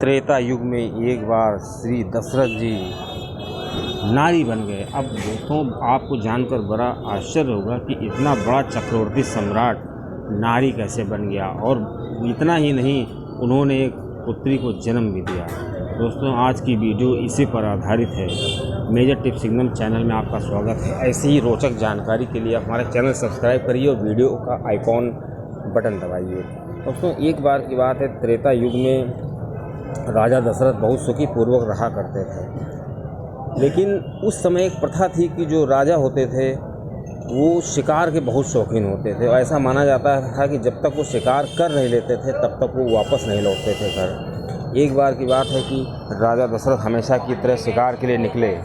त्रेता युग में एक बार श्री दशरथ जी नारी बन गए। अब दोस्तों आपको जानकर बड़ा आश्चर्य होगा कि इतना बड़ा चक्रवर्ती सम्राट नारी कैसे बन गया, और इतना ही नहीं, उन्होंने एक पुत्री को जन्म भी दिया। दोस्तों आज की वीडियो इसी पर आधारित है। मेजर टिप सिग्नल चैनल में आपका स्वागत है। ऐसी ही रोचक जानकारी के लिए हमारे चैनल सब्सक्राइब करिए और वीडियो का आइकॉन बटन दबाइए। दोस्तों एक बार की बात है, त्रेता युग में राजा दशरथ बहुत सुखी पूर्वक रहा करते थे। लेकिन उस समय एक प्रथा थी कि जो राजा होते थे वो शिकार के बहुत शौकीन होते थे, और ऐसा माना जाता था कि जब तक वो शिकार कर नहीं लेते थे तब तक वो वापस नहीं लौटते थे घर। एक बार की बात है कि राजा दशरथ हमेशा की तरह शिकार के लिए निकले,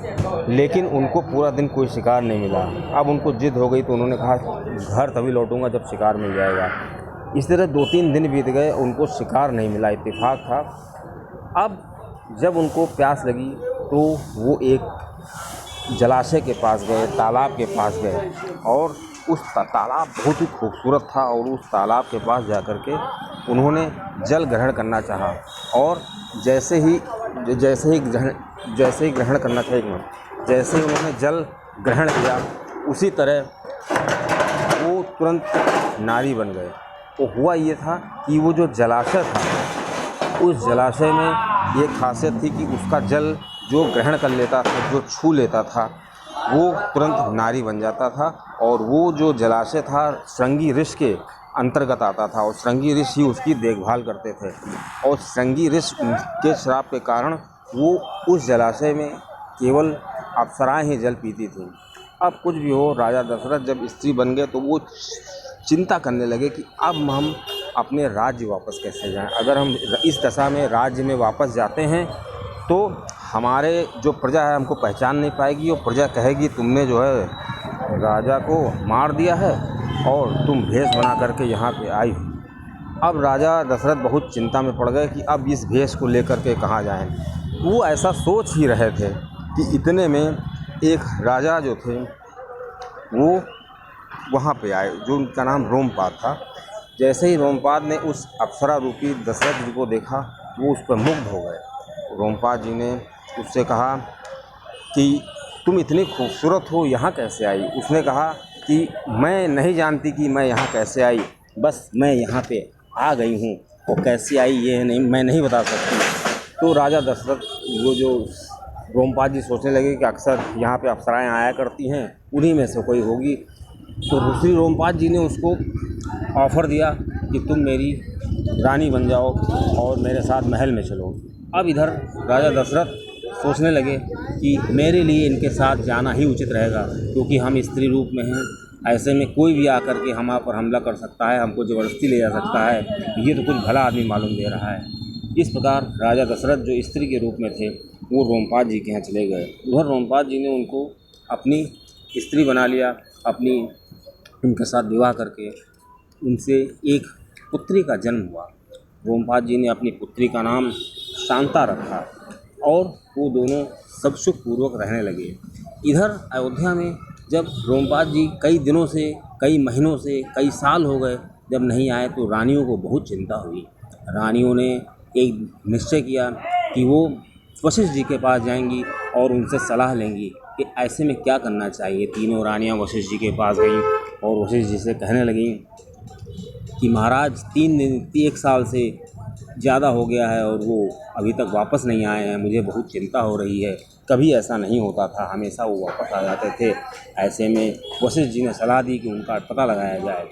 लेकिन उनको पूरा दिन कोई शिकार नहीं मिला। अब उनको जिद हो गई तो उन्होंने कहा घर तभी लौटूंगा जब शिकार मिल जाएगा। इस तरह 2-3 दिन बीत गए, उनको शिकार नहीं मिला। इत्तेफाक था। अब जब उनको प्यास लगी तो वो एक जलाशय के पास गए, तालाब के पास गए, और उस तालाब बहुत ही खूबसूरत था, और उस तालाब के पास जाकर के उन्होंने जल ग्रहण करना चाहा। और जैसे ही ग्रहण करना चाहिए, जैसे ही उन्होंने जल ग्रहण किया, उसी तरह वो तुरंत नारी बन गए। तो हुआ ये था कि वो जो जलाशय था, उस जलाशय में ये खासियत थी कि उसका जल जो ग्रहण कर लेता था, जो छू लेता था, वो तुरंत नारी बन जाता था। और वो जो जलाशय था श्रृंगी ऋषि के अंतर्गत आता था, और श्रृंगी ऋषि ही उसकी देखभाल करते थे। और श्रृंगी ऋषि के श्राप के कारण वो उस जलाशय में केवल अप्सराएं ही जल पीती थी। अब कुछ भी हो, राजा दशरथ जब स्त्री बन गए तो वो चिंता करने लगे कि अब हम अपने राज्य वापस कैसे जाएं। अगर हम इस दशा में राज्य में वापस जाते हैं तो हमारे जो प्रजा है हमको पहचान नहीं पाएगी, और प्रजा कहेगी तुमने जो है राजा को मार दिया है और तुम भेष बना करके यहाँ पे आई हो। अब राजा दशरथ बहुत चिंता में पड़ गए कि अब इस भेष को लेकर के कहाँ जाएं। वो ऐसा सोच ही रहे थे कि इतने में एक राजा जो थे वो वहाँ पे आए, जो उनका नाम रोमपाद था। जैसे ही रोमपाद ने उस अप्सरा रूपी दशरथ जी को देखा, वो उस पर मुग्ध हो गए। रोमपाद जी ने उससे कहा कि तुम इतनी खूबसूरत हो, यहाँ कैसे आई? उसने कहा कि मैं नहीं जानती कि मैं यहाँ कैसे आई, बस मैं यहाँ पे आ गई हूँ, और कैसे आई ये नहीं मैं नहीं बता सकती। तो राजा दशरथ वो जो रोमपाद जी सोचने लगे कि अक्सर यहाँ पे अप्सराएं आया करती हैं, उन्हीं में से कोई होगी। तो ऋषि रोमपाद जी ने उसको ऑफ़र दिया कि तुम मेरी रानी बन जाओ और मेरे साथ महल में चलो। अब इधर राजा दशरथ सोचने लगे कि मेरे लिए इनके साथ जाना ही उचित रहेगा, क्योंकि हम स्त्री रूप में हैं। ऐसे में कोई भी आकर के हम पर हमला कर सकता है, हमको ज़बरदस्ती ले जा सकता है। ये तो कुछ भला आदमी मालूम दे रहा है। इस प्रकार राजा दशरथ जो स्त्री के रूप में थे वो रोमपाद जी के यहाँ चले गए। उधर रोमपाद जी ने उनको अपनी स्त्री बना लिया, उनके साथ विवाह करके उनसे एक पुत्री का जन्म हुआ। रोमपाद जी ने अपनी पुत्री का नाम शांता रखा, और वो दोनों सब सुखपूर्वक रहने लगे। इधर अयोध्या में जब रोमपाद जी कई दिनों से, कई महीनों से, कई साल हो गए जब नहीं आए, तो रानियों को बहुत चिंता हुई। रानियों ने एक निश्चय किया कि वो वशिष्ठ जी के पास जाएंगी और उनसे सलाह लेंगी कि ऐसे में क्या करना चाहिए। तीनों रानियां वशिष्ठ जी के पास गईं और वशिष्ठ जी से कहने लगीं कि महाराज 1 साल से ज़्यादा हो गया है और वो अभी तक वापस नहीं आए हैं, मुझे बहुत चिंता हो रही है। कभी ऐसा नहीं होता था, हमेशा वो वापस आ जाते थे। ऐसे में वशिष्ठ जी ने सलाह दी कि उनका पता लगाया जाए।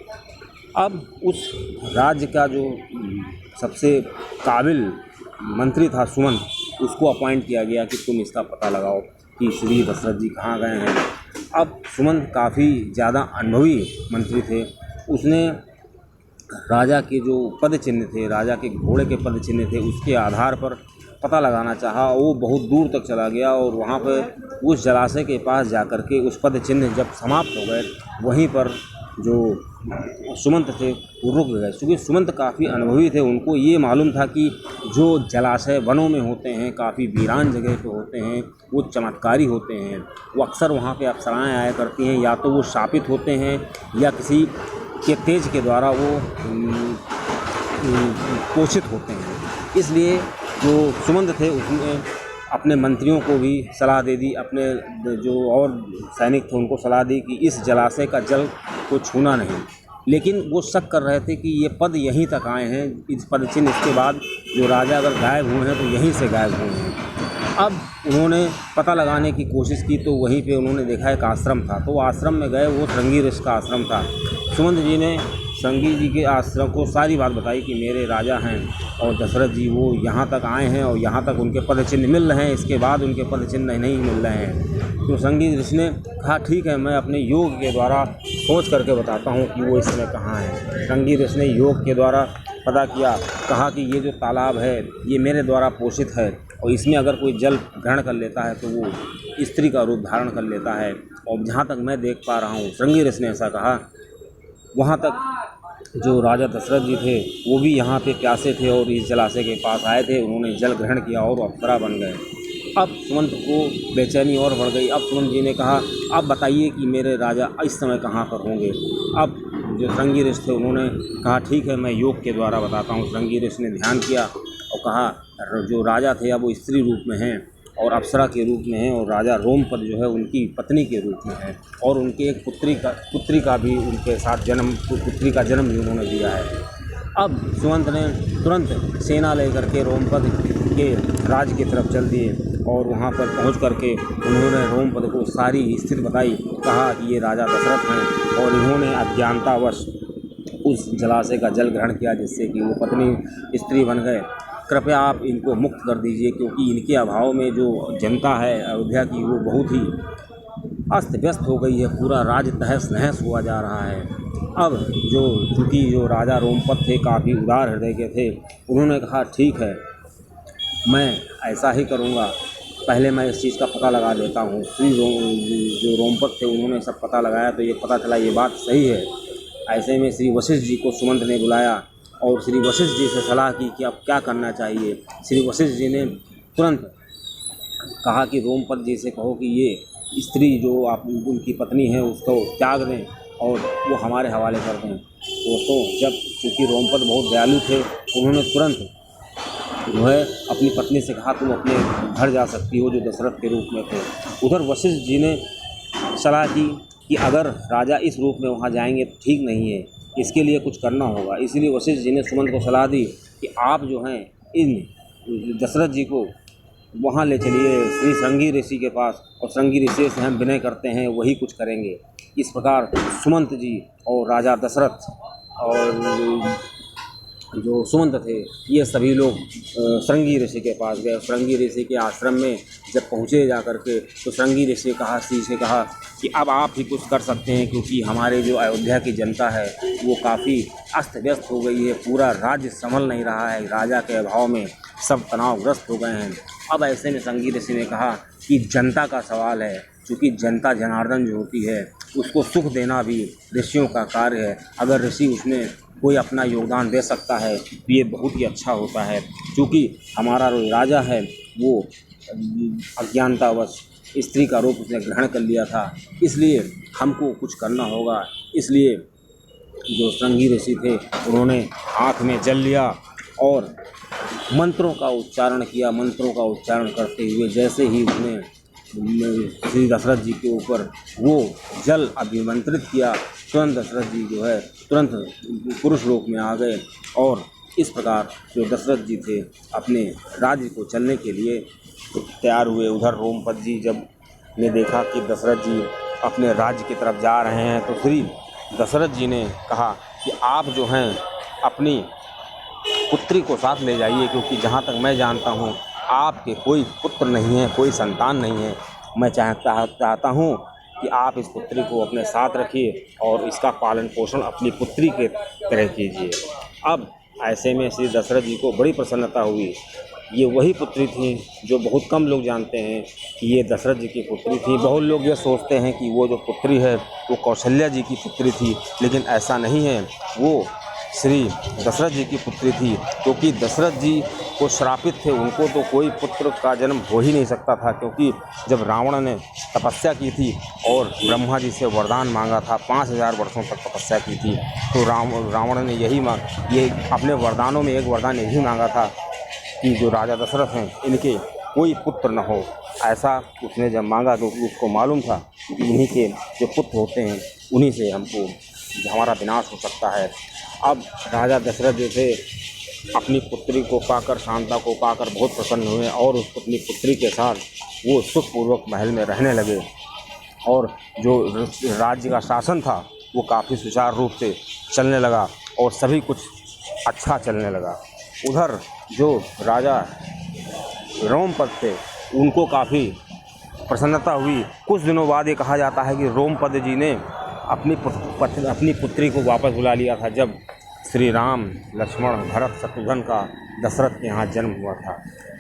अब उस राज्य का जो सबसे काबिल मंत्री था सुमंत, उसको अपॉइंट किया गया कि तुम इसका पता लगाओ कि श्री दशरथ जी कहाँ गए हैं। अब सुमंत काफ़ी ज़्यादा अनुभवी मंत्री थे। उसने राजा के जो पद चिन्ह थे, राजा के घोड़े के पद चिन्ह थे, उसके आधार पर पता लगाना चाहा। वो बहुत दूर तक चला गया, और वहाँ पर उस जलाशय के पास जाकर के उस पद चिन्ह जब समाप्त हो गए, वहीं पर जो सुमंत थे वो रुक गए। क्योंकि सुमंत काफ़ी अनुभवी थे, उनको ये मालूम था कि जो जलाशय वनों में होते हैं, काफ़ी वीरान जगह पे होते हैं, वो चमत्कारी होते हैं। वो अक्सर वहाँ पे अप्सराएं आया करती हैं, या तो वो शापित होते हैं या किसी के तेज के द्वारा वो पोषित होते हैं। इसलिए जो सुमंत थे उसने अपने मंत्रियों को भी सलाह दे दी, अपने जो और सैनिक थे उनको सलाह दी कि इस जलाशय का जल को छूना नहीं। लेकिन वो शक कर रहे थे कि ये पद यहीं तक आए हैं, इस पद चिन्ह इसके बाद जो राजा अगर गायब हुए हैं तो यहीं से गायब हुए हैं। अब उन्होंने पता लगाने की कोशिश की तो वहीं पे उन्होंने देखा एक आश्रम था, तो वो आश्रम में गए, वो श्रृंगी ऋषि का आश्रम था। सुमंत जी ने श्रृंगी जी के आश्रम को सारी बात बताई कि मेरे राजा हैं और दशरथ जी वो यहाँ तक आए हैं और यहाँ तक उनके पद चिन्ह मिल रहे हैं, इसके बाद उनके पद चिन्ह नहीं मिल रहे हैं। तो श्रृंगी ऋषि ने कहा ठीक है, मैं अपने योग के द्वारा खोज करके बताता हूँ कि वो इस समय कहाँ हैं। श्रृंगी ऋषि ने योग के द्वारा पता किया, कहा कि ये जो तालाब है ये मेरे द्वारा पोषित है और इसमें अगर कोई जल ग्रहण कर लेता है तो वो स्त्री का रूप धारण कर लेता है। और जहाँ तक मैं देख पा रहा हूँ, श्रृंगी ऋषि ने ऐसा कहा, वहाँ तक जो राजा दशरथ जी थे वो भी यहाँ पे प्यासे थे और इस जलाशय के पास आए थे, उन्होंने जल ग्रहण किया और अप्सरा बन गए। अब सुमंत को बेचैनी और बढ़ गई। अब सुमंत जी ने कहा अब बताइए कि मेरे राजा इस समय कहाँ पर होंगे। अब जो श्रृंगी ऋषि थे उन्होंने कहा ठीक है, मैं योग के द्वारा बताता हूँ। श्रृंगी ऋषि ने ध्यान किया और कहा जो राजा थे अब वो स्त्री रूप में हैं और अप्सरा के रूप में हैं और राजा रोमपद जो है उनकी पत्नी के रूप में है और उनके एक पुत्री का भी उनके साथ पुत्री का जन्म भी उन्होंने दिया है। अब सुमंत ने तुरंत सेना लेकर के रोमपद के राज की तरफ चल दिए और वहाँ पर पहुँच करके उन्होंने रोमपद को सारी स्थिति बताई, कहा कि ये राजा दशरथ हैं और इन्होंने अज्ञानतावश उस जलाशय का जल ग्रहण किया जिससे कि वो पत्नी स्त्री बन गए। कृपया आप इनको मुक्त कर दीजिए क्योंकि इनके अभाव में जो जनता है अयोध्या की वो बहुत ही अस्त व्यस्त हो गई है, पूरा राज्य तहस नहस हुआ जा रहा है। अब चूँकि जो राजा रोमपद थे काफ़ी उदार हृदय के थे, उन्होंने कहा ठीक है, मैं ऐसा ही करूँगा, पहले मैं इस चीज़ का पता लगा देता हूँ। जो रोमपद थे उन्होंने सब पता लगाया तो ये पता चला ये बात सही है। ऐसे में श्री वशिष्ठ जी को सुमंत ने बुलाया और श्री वशिष्ठ जी से सलाह की कि अब क्या करना चाहिए। श्री वशिष्ठ जी ने तुरंत कहा कि रोमपद जी से कहो कि ये स्त्री जो आप उनकी पत्नी है उसको त्याग दें और वो हमारे हवाले कर दें। दोस्तों, जब चूँकि रोमपद बहुत दयालु थे, उन्होंने तुरंत जो है अपनी पत्नी से कहा तुम अपने घर जा सकती हो, जो दशरथ के रूप में थे। उधर वशिष्ठ जी ने सलाह की कि अगर राजा इस रूप में वहाँ जाएंगे तो ठीक नहीं है, इसके लिए कुछ करना होगा। इसीलिए वशिष्ठ जी ने सुमंत को सलाह दी कि आप जो हैं इन दशरथ जी को वहाँ ले चलिए श्री श्रृंगी ऋषि के पास और श्रृंगी ऋषि से हम विनय करते हैं, वही कुछ करेंगे। इस प्रकार सुमंत जी और राजा दशरथ और जो सुमंत थे ये सभी लोग श्रृंगी ऋषि के पास गए। श्रृंगी ऋषि के आश्रम में जब पहुँचे जा कर के तो श्रृंगी ऋषि ने कहा कि अब आप ही कुछ कर सकते हैं क्योंकि हमारे जो अयोध्या की जनता है वो काफ़ी अस्त व्यस्त हो गई है, पूरा राज्य संभल नहीं रहा है, राजा के अभाव में सब तनावग्रस्त हो गए हैं। अब ऐसे में श्रृंगी ऋषि ने कहा कि जनता का सवाल है, क्योंकि जनता जनार्दन जो होती है उसको सुख देना भी ऋषियों का कार्य है। अगर ऋषि उसमें कोई अपना योगदान दे सकता है तो ये बहुत ही अच्छा होता है। क्योंकि हमारा जो राजा है वो अज्ञानतावश स्त्री का रूप उसने ग्रहण कर लिया था, इसलिए हमको कुछ करना होगा। इसलिए जो श्रृंगी ऋषि थे उन्होंने हाथ में जल लिया और मंत्रों का उच्चारण किया। मंत्रों का उच्चारण करते हुए जैसे ही उसने श्री दशरथ जी के ऊपर वो जल अभिमंत्रित किया, तुरंत दशरथ जी जो है तुरंत पुरुष रूप में आ गए और इस प्रकार जो दशरथ जी थे अपने राज्य को चलने के लिए तैयार हुए। उधर रोमपद जी जब ने देखा कि दशरथ जी अपने राज्य की तरफ जा रहे हैं तो श्री दशरथ जी ने कहा कि आप जो हैं अपनी पुत्री को साथ ले जाइए, क्योंकि जहाँ तक मैं जानता हूँ आपके कोई पुत्र नहीं है, कोई संतान नहीं है। मैं चाहता हूँ कि आप इस पुत्री को अपने साथ रखिए और इसका पालन पोषण अपनी पुत्री के तरह कीजिए। अब ऐसे में श्री दशरथ जी को बड़ी प्रसन्नता हुई। ये वही पुत्री थी जो बहुत कम लोग जानते हैं कि ये दशरथ जी की पुत्री थी। बहुत लोग ये सोचते हैं कि वो जो पुत्री है वो कौशल्या जी की पुत्री थी, लेकिन ऐसा नहीं है, वो श्री दशरथ जी की पुत्री थी, क्योंकि दशरथ जी को श्रापित थे, उनको तो कोई पुत्र का जन्म हो ही नहीं सकता था। क्योंकि जब रावण ने तपस्या की थी और ब्रह्मा जी से वरदान मांगा था, 5000 वर्षों तक तपस्या की थी, तो रावण ने ये अपने वरदानों में एक वरदान यही मांगा था कि जो राजा दशरथ हैं इनके कोई पुत्र न हो। ऐसा उसने जब मांगा तो उसको मालूम था कि इन्हीं के जो पुत्र होते हैं उन्हीं से हमको हमारा विनाश हो सकता है। अब राजा दशरथ जो थे अपनी पुत्री को पाकर, शांता को पाकर बहुत प्रसन्न हुए और उस अपनी पुत्री के साथ वो सुखपूर्वक महल में रहने लगे और जो राज्य का शासन था वो काफ़ी सुचारू रूप से चलने लगा और सभी कुछ अच्छा चलने लगा। उधर जो राजा रोमपद थे उनको काफ़ी प्रसन्नता हुई। कुछ दिनों बाद ये कहा जाता है कि रोमपद जी ने अपनी पुत्री को वापस बुला लिया था जब श्री राम, लक्ष्मण, भरत, शत्रुघ्न का दशरथ के यहाँ जन्म हुआ था।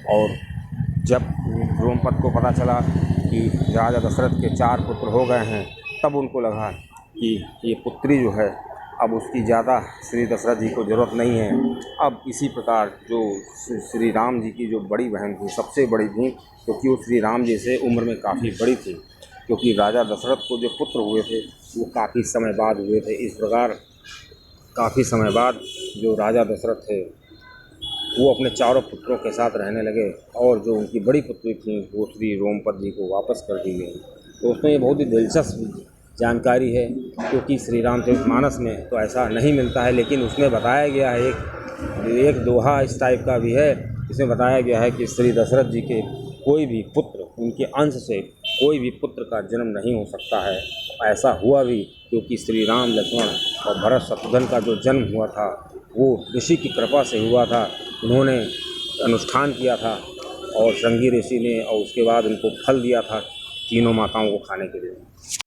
और जब रोमपद को पता चला कि राजा दशरथ के 4 पुत्र हो गए हैं तब उनको लगा कि ये पुत्री जो है अब उसकी ज़्यादा श्री दशरथ जी को ज़रूरत नहीं है। अब इसी प्रकार जो श्री राम जी की जो बड़ी बहन थी, सबसे बड़ी थी, क्योंकि वो श्री राम जी से उम्र में काफ़ी बड़ी थी, क्योंकि राजा दशरथ को जो पुत्र हुए थे वो काफ़ी समय बाद हुए थे। इस प्रकार काफ़ी समय बाद जो राजा दशरथ थे वो अपने 4 पुत्रों के साथ रहने लगे और जो उनकी बड़ी पुत्री थी वो श्री रोमपद जी को वापस कर दी गई। तो उसमें ये बहुत ही दिलचस्प जानकारी है, क्योंकि श्री रामचरितमानस में तो ऐसा नहीं मिलता है, लेकिन उसमें बताया गया है एक दोहा इस टाइप का भी है। इसमें बताया गया है कि श्री दशरथ जी के कोई भी पुत्र, उनके अंश से कोई भी पुत्र का जन्म नहीं हो सकता है। ऐसा हुआ भी, क्योंकि श्री राम, लक्ष्मण और भरत, शत्रुघ्न का जो जन्म हुआ था वो ऋषि की कृपा से हुआ था। उन्होंने अनुष्ठान किया था और श्रृंगी ऋषि ने और उसके बाद उनको फल दिया था तीनों माताओं को खाने के लिए।